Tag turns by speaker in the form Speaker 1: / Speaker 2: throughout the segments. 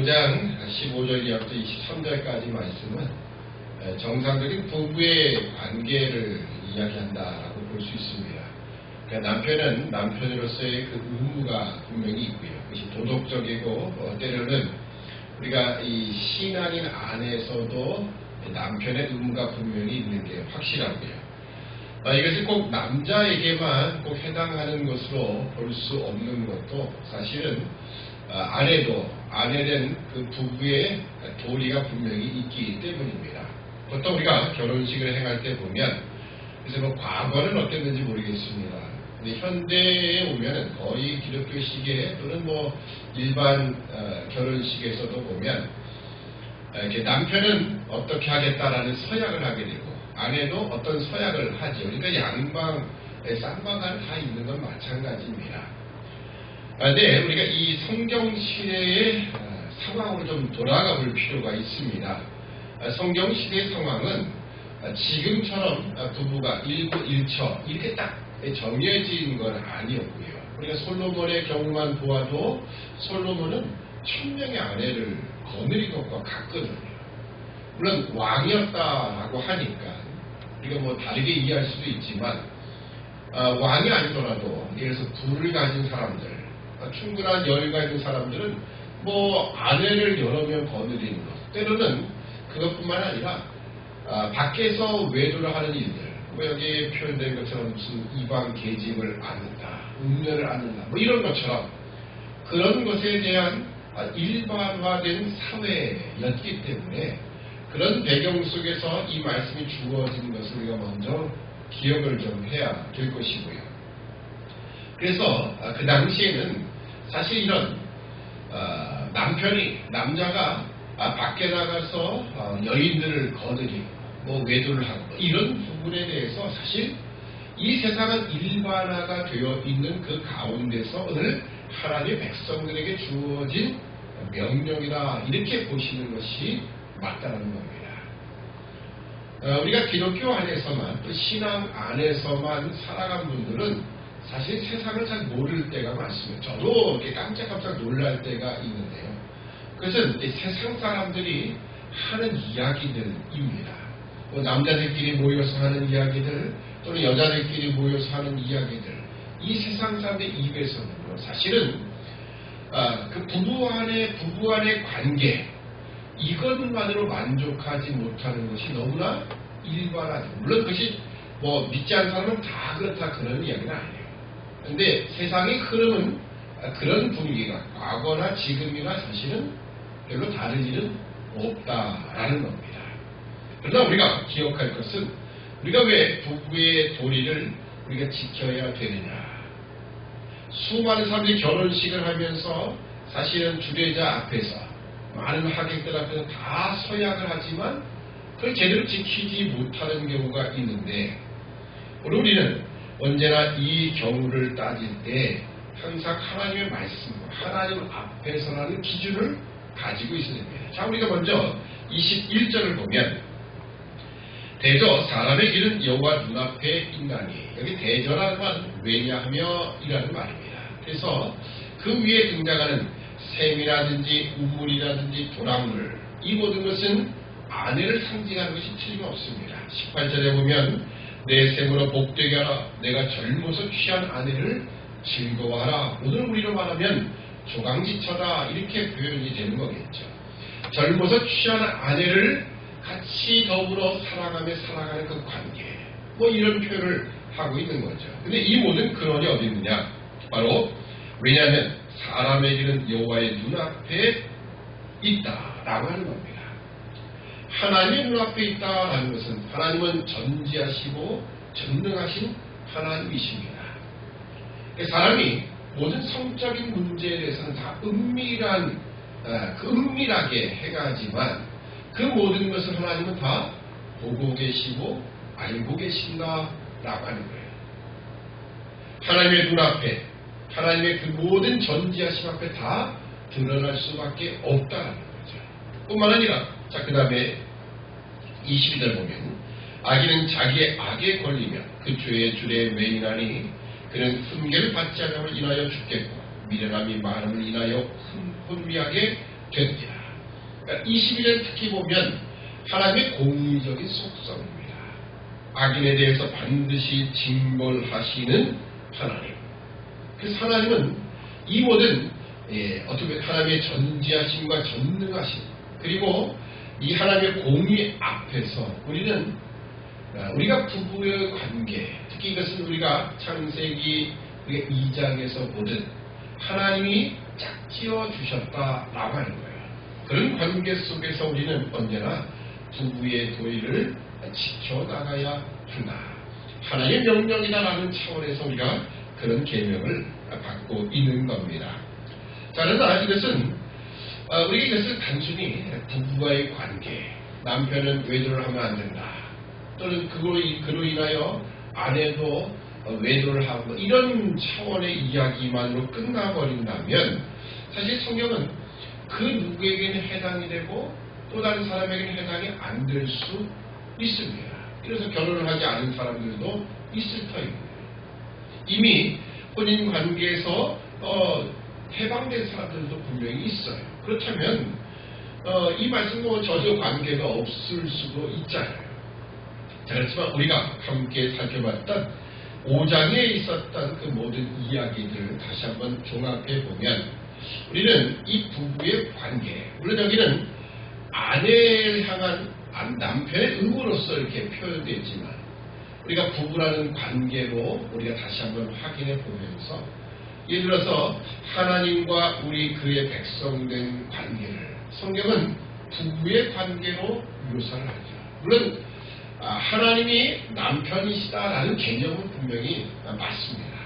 Speaker 1: 5장 15절 이하부터 23절까지 말씀은 정상적인 부부의 관계를 이야기한다라고 볼 수 있습니다. 그러니까 남편은 남편으로서의 그 의무가 분명히 있고요. 그것이 도덕적이고 때로는 우리가 이 신앙인 안에서도 남편의 의무가 분명히 있는 게 확실하고요. 이것이 꼭 남자에게만 꼭 해당하는 것으로 볼 수 없는 것도 사실은 아내된 그 부부의 도리가 분명히 있기 때문입니다. 보통 우리가 결혼식을 행할 때 보면, 그래서 뭐 과거는 어땠는지 모르겠습니다. 근데 현대에 오면은 거의 기독교식에 또는 뭐 일반 결혼식에서도 보면 이렇게 남편은 어떻게 하겠다라는 서약을 하게 되고 아내도 어떤 서약을 하죠. 그러니까 양방의 쌍방간 다 있는 건 마찬가지입니다. 네, 우리가 이 성경 시대의 상황으로 좀 돌아가 볼 필요가 있습니다. 성경 시대의 상황은 지금처럼 부부가 일처 이렇게 딱 정해진 건 아니었고요. 우리가 솔로몬의 경우만 보아도 솔로몬은 1000명의 아내를 거느린 것과 같거든요. 물론 왕이었다라고 하니까 우리가 뭐 다르게 이해할 수도 있지만 왕이 아니더라도 예를 들어서 부를 가진 사람들, 충분한 여유가 있는 사람들은 뭐 아내를 여러 명 거느리는 것, 때로는 그것뿐만 아니라 밖에서 외도를 하는 일들, 뭐 여기에 표현된 것처럼 무슨 이방 계집을 안는다, 음녀를 안는다, 뭐 이런 것처럼 그런 것에 대한 일반화된 사회였기 때문에 그런 배경 속에서 이 말씀이 주어진 것을 우리가 먼저 기억을 좀 해야 될 것이고요. 그래서 그 당시에는 사실 이런 남자가 밖에 나가서 여인들을 거느리고 뭐 외도를 하고 이런 부분에 대해서 사실 이 세상은 일반화가 되어 있는 그 가운데서 오늘 하나님의 백성들에게 주어진 명령이다, 이렇게 보시는 것이 맞다는 겁니다. 우리가 기독교 안에서만, 또 신앙 안에서만 살아간 분들은 사실 세상을 잘 모를 때가 많습니다. 저도 이렇게 깜짝깜짝 놀랄 때가 있는데요. 그것은 세상 사람들이 하는 이야기들입니다. 뭐 남자들끼리 모여서 하는 이야기들, 또는 여자들끼리 모여서 하는 이야기들, 이 세상 사람들 입에서는요, 사실은 그 부부 안의 관계, 이것만으로 만족하지 못하는 것이 너무나 일반화죠. 물론 그것이 뭐 믿지 않는 사람은 다 그렇다, 그런 이야기는 아니에요. 근데 세상의 흐름은 그런 분위기가 과거나 지금이나 사실은 별로 다른 일은 없다라는 겁니다. 그러나 우리가 기억할 것은, 우리가 왜 부부의 도리를 우리가 지켜야 되느냐. 수많은 사람들이 결혼식을 하면서 사실은 주례자 앞에서, 많은 하객들 앞에서 다 서약을 하지만 그걸 제대로 지키지 못하는 경우가 있는데, 우리는 언제나 이 경우를 따질 때 항상 하나님의 말씀과 하나님 앞에서라는 기준을 가지고 있어야 됩니다. 자, 우리가 먼저 21절을 보면, 대저 사람의 길은 여호와 눈앞에 있나니, 여기 대저라는 말은 왜냐하며 이라는 말입니다. 그래서 그 위에 등장하는 샘이라든지 우물이라든지 도랑물, 이 모든 것은 아내를 상징하는 것이 틀림없습니다. 18절에 보면 내 샘으로 복되게 하라, 내가 젊어서 취한 아내를 즐거워하라. 오늘 우리로 말하면 조강지처다, 이렇게 표현이 되는 거겠죠. 젊어서 취한 아내를 같이 더불어 사랑하며 살아가는 그 관계, 뭐 이런 표현을 하고 있는 거죠. 근데 이 모든 근원이 어디 있느냐? 바로 왜냐하면 사람의 길은 여호와의 눈앞에 있다라고 하는 겁니다. 하나님의 눈앞에 있다라는 것은 하나님은 전지하시고 전능하신 하나님이십니다. 사람이 모든 성적인 문제에 대해서는 다 은밀하게 해가지만 그 모든 것을 하나님은 다 보고 계시고 알고 계신다라고 하는 거예요. 하나님의 눈앞에, 하나님의 그 모든 전지하심 앞에 다 드러날 수밖에 없다는 거죠. 뿐만 아니라, 자, 그 다음에 22절 보면, 악인은 자기의 악에 걸리며 그 죄의 줄에 매이나니 그는 훈계를 받지 않음을 인하여 죽겠고 미련함이 많음을 인하여 혼미하게 됩니다. 21절 특히 보면 하나님의 공의적인 속성입니다. 악인에 대해서 반드시 징벌하시는 하나님. 그래서 하나님은 이 모든 어떻게 하나님의 전지하심과 전능하심, 그리고 이 하나님의 공의 앞에서 우리가 부부의 관계, 특히 이것은 우리가 창세기 2장에서 보듯 하나님이 짝지어 주셨다라고 하는 거예요. 그런 관계 속에서 우리는 언제나 부부의 도리를 지켜나가야 한다. 하나님의 명령이다라는 차원에서 우리가 그런 계명을 받고 있는 겁니다. 자, 그러나 이것은 우리가 이것을 단순히 부부와의 관계, 남편은 외도를 하면 안 된다, 또는 그로 인하여 아내도 외도를 하고 이런 차원의 이야기만으로 끝나버린다면 사실 성경은 그 누구에게는 해당이 되고 또 다른 사람에게는 해당이 안 될 수 있습니다. 그래서 결혼을 하지 않은 사람들도 있을 터입니다. 이미 혼인 관계에서 해방된 사람들도 분명히 있어요. 그렇다면 이 말씀도 전혀 관계가 없을 수도 있잖아요. 자, 그렇지만 우리가 함께 살펴봤던 5장에 있었던 그 모든 이야기들을 다시 한번 종합해 보면 우리는 이 부부의 관계, 물론 여기는 아내를 향한 남편의 의무로서 이렇게 표현되어 있지만 우리가 부부라는 관계로 우리가 다시 한번 확인해 보면서 예를 들어서 하나님과 우리 그의 백성된 관계를 성경은 부부의 관계로 묘사를 하죠. 물론 하나님이 남편이시다라는 개념은 분명히 맞습니다.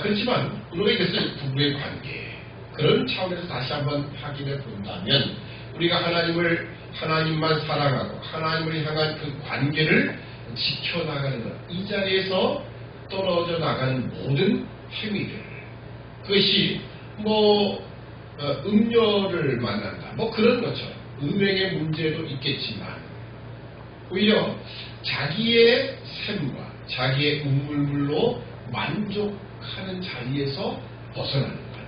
Speaker 1: 그렇지만 우리가 이것을 부부의 관계 그런 차원에서 다시 한번 확인해 본다면 우리가 하나님만 사랑하고 하나님을 향한 그 관계를 지켜나가는 것, 이 자리에서 떨어져 나가는 모든 행위들, 그것이 음녀를 만난다, 그런 것처럼 음행의 문제도 있겠지만 오히려 자기의 샘과 자기의 우물물로 만족하는 자리에서 벗어나는 것,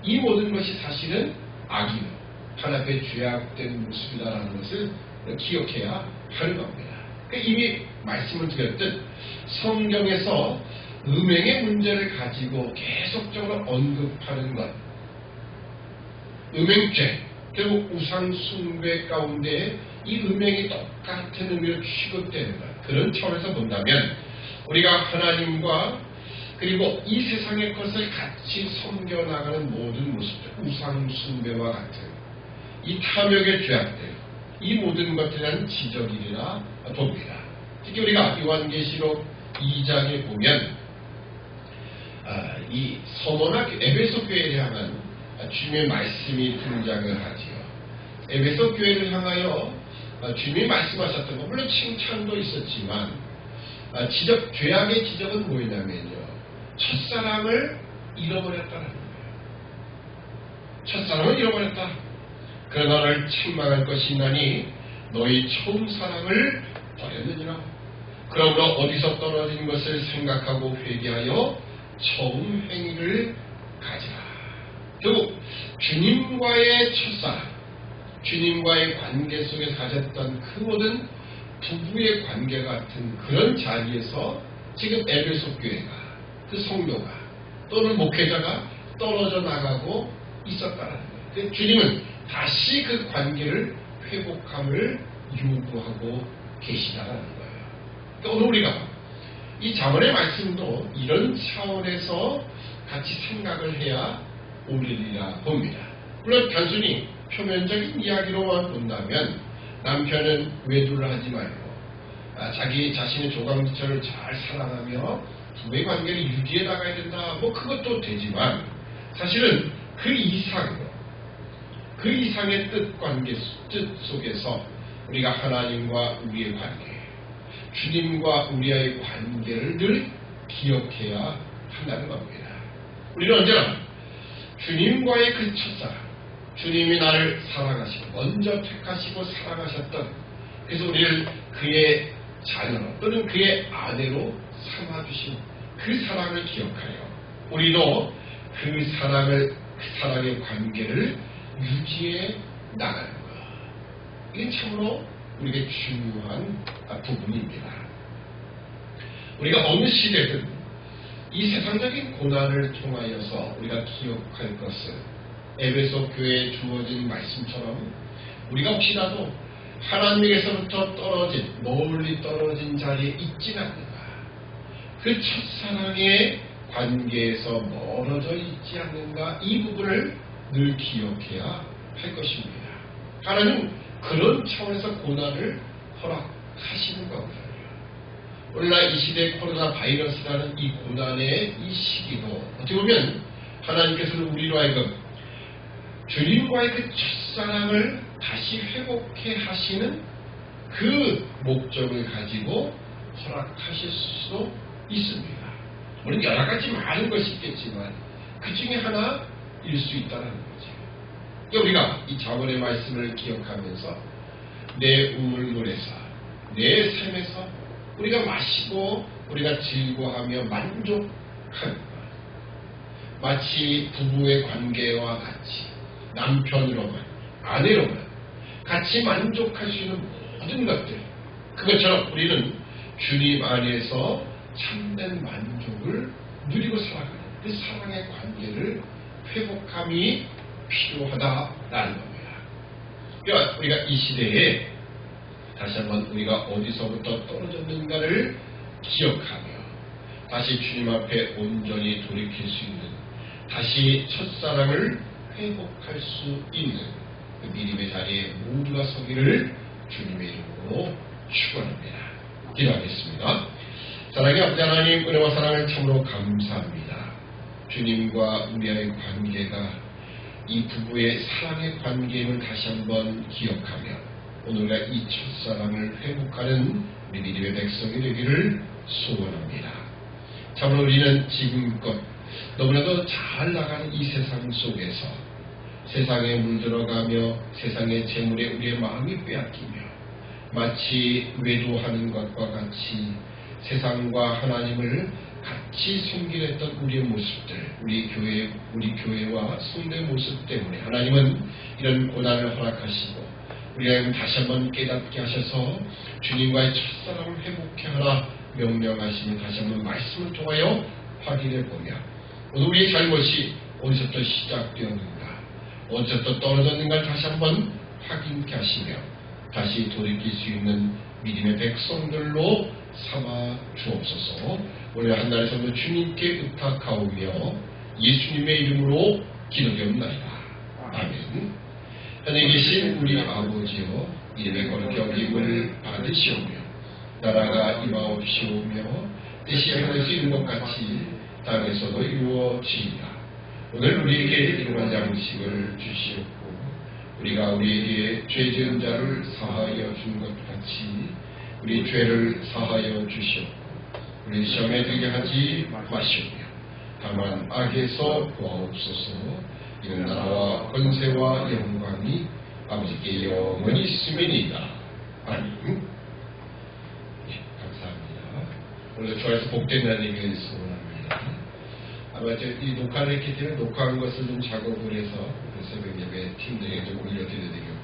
Speaker 1: 이 모든 것이 사실은 악이요 하나님의 죄악된 모습이다라는 것을 기억해야 하는 겁니다. 이미 말씀을 드렸듯 성경에서 음행의 문제를 가지고 계속적으로 언급하는 것, 음행죄, 결국 우상숭배 가운데 이 음행이 똑같은 의미로 취급되는 것, 그런 차원에서 본다면 우리가 하나님과 그리고 이 세상의 것을 같이 섬겨나가는 모든 모습들, 우상숭배와 같은 이 탐욕의 죄악들, 이 모든 것들에 대한 지적이라 봅니다. 특히 우리가 요한계시록 2장에 보면 이 서머나 에베소 교회를 향한 주님의 말씀이 등장을 하지요. 에베소 교회를 향하여 주님이 말씀하셨던 것, 물론 칭찬도 있었지만 죄악의 지적은 뭐였냐면요, 첫사랑을 잃어버렸다는 거예요. 첫사랑을 잃어버렸다. 그러나 너를 책망할 것이 있나니 너희 처음 사랑을 버렸느니라. 그러므로 어디서 떨어진 것을 생각하고 회개하여 처음 행위를 가지라. 결국 주님과의 첫사랑, 주님과의 관계 속에 가졌던 그 모든 부부의 관계 같은 그런 자리에서 지금 에베소 교회가, 그 성도가 또는 목회자가 떨어져 나가고 있었다는 거예요. 주님은 다시 그 관계를 회복함을 요구하고 계시다라는 거예요. 그러니까 오늘 우리가 이 자문의 말씀도 이런 차원에서 같이 생각을 해야 옳으리라 봅니다. 물론 단순히 표면적인 이야기로만 본다면 남편은 외도를 하지 말고 자기 자신의 조강지처를 잘 사랑하며 부부의 관계를 유지해 나가야 된다, 그것도 되지만 사실은 그 이상의 뜻 속에서 우리가 하나님과 우리의 관계, 주님과 우리의 관계를 늘 기억해야 한다는 겁니다. 우리는 언제나 주님과의 그 첫사랑, 주님이 나를 사랑하시고 먼저 택하시고 사랑하셨던, 그래서 우리를 그의 자녀로 또는 그의 아내로 삼아주신 그 사랑을 기억하여 우리도 그 사랑의 관계를 유지해 나가는 것. 이게 참으로 우리에게 중요한 부분입니다. 우리가 어느 시대든 이 세상적인 고난을 통하여서 우리가 기억할 것은 에베소 교회에 주어진 말씀처럼 우리가 혹시라도 하나님에게서부터 떨어진, 멀리 떨어진 자리에 있지는 않는가. 그 첫사랑의 관계에서 멀어져 있지 않는가. 이 부분을 늘 기억해야 할 것입니다. 하나님은 그런 차원에서 고난을 허락하시는 거거든요. 오늘날 이 시대 코로나 바이러스라는 이 고난의 이 시기도 어떻게 보면 하나님께서는 우리로 하여금 주님과의 그 첫사랑을 다시 회복해 하시는 그 목적을 가지고 허락하실 수도 있습니다. 물론 여러 가지 많은 것이 있겠지만 그 중에 하나일 수 있다는 거죠. 우리가 이 자본의 말씀을 기억하면서 내 우물물에서, 내 샘에서 우리가 마시고 우리가 즐거워하며 만족하는 것. 마치 부부의 관계와 같이 남편으로만, 아내로만 같이 만족할 수 있는 모든 것들, 그것처럼 우리는 주님 안에서 참된 만족을 누리고 살아가는 그 사랑의 관계를 회복함이 필요하다라는 겁니다. 그러니까 우리가 이 시대에 다시 한번 우리가 어디서부터 떨어졌는가를 기억하며 다시 주님 앞에 온전히 돌이킬 수 있는, 다시 첫사랑을 회복할 수 있는 그 믿음의 자리에 모두가 서기를 주님의 이름으로 축원합니다. 기도하겠습니다. 사랑의 아버지 하나님, 은혜와 사랑을 참으로 감사합니다. 주님과 우리의 관계가 이 부부의 사랑의 관계임을 다시 한번 기억하며 오늘날 이 첫사랑을 회복하는 우리 믿음의 백성이 되기를 소원합니다. 참으로 우리는 지금껏 너무나도 잘 나가는 이 세상 속에서 세상에 물들어가며 세상의 재물에 우리의 마음이 빼앗기며 마치 외도하는 것과 같이 세상과 하나님을 같이 섬기랬던 우리의 모습들, 우리 교회와 성도의 모습 때문에 하나님은 이런 고난을 허락하시고 우리가 다시 한번 깨닫게 하셔서 주님과의 첫사랑을 회복해 하라 명령하시며 다시 한번 말씀을 통하여 확인해 보며 오늘 우리의 잘못이 어디서부터 시작되었는가, 어디서부터 떨어졌는가를 다시 한번 확인케 하시며 다시 돌이킬 수 있는 믿음의 백성들로 삼아 주옵소서. 오늘 한 날의 성도 주님께 의탁하오며 예수님의 이름으로 기도드리옵나이다. 아멘. 하늘에 계신 우리 아버지여, 이름의 거룩히 여김을 받으시오며 나라가 임하옵시오며 뜻이 하늘에서 이룬 것 같이 땅에서도 이루어지리라. 오늘 우리에게 일용할 양식을 주시옵고 우리가 우리에게 죄 지은 자를 사하여 준 것 같이 우리 죄를 사하여 주시옵고 우리 시험에 들게 하지 마시오며 다만 악에서 구하옵소서. 이는 나라와 권세와 영광이 아버지께 영원히 있음이니이다. 아멘. 감사합니다. 오늘 좋아해서 복된 날이길 소원합니다. 아마 이 녹화를 했기 때문에 녹화한 것을 좀 작업을 해서 새벽 예배 팀들에게 좀 올려드려야 되겠습니다.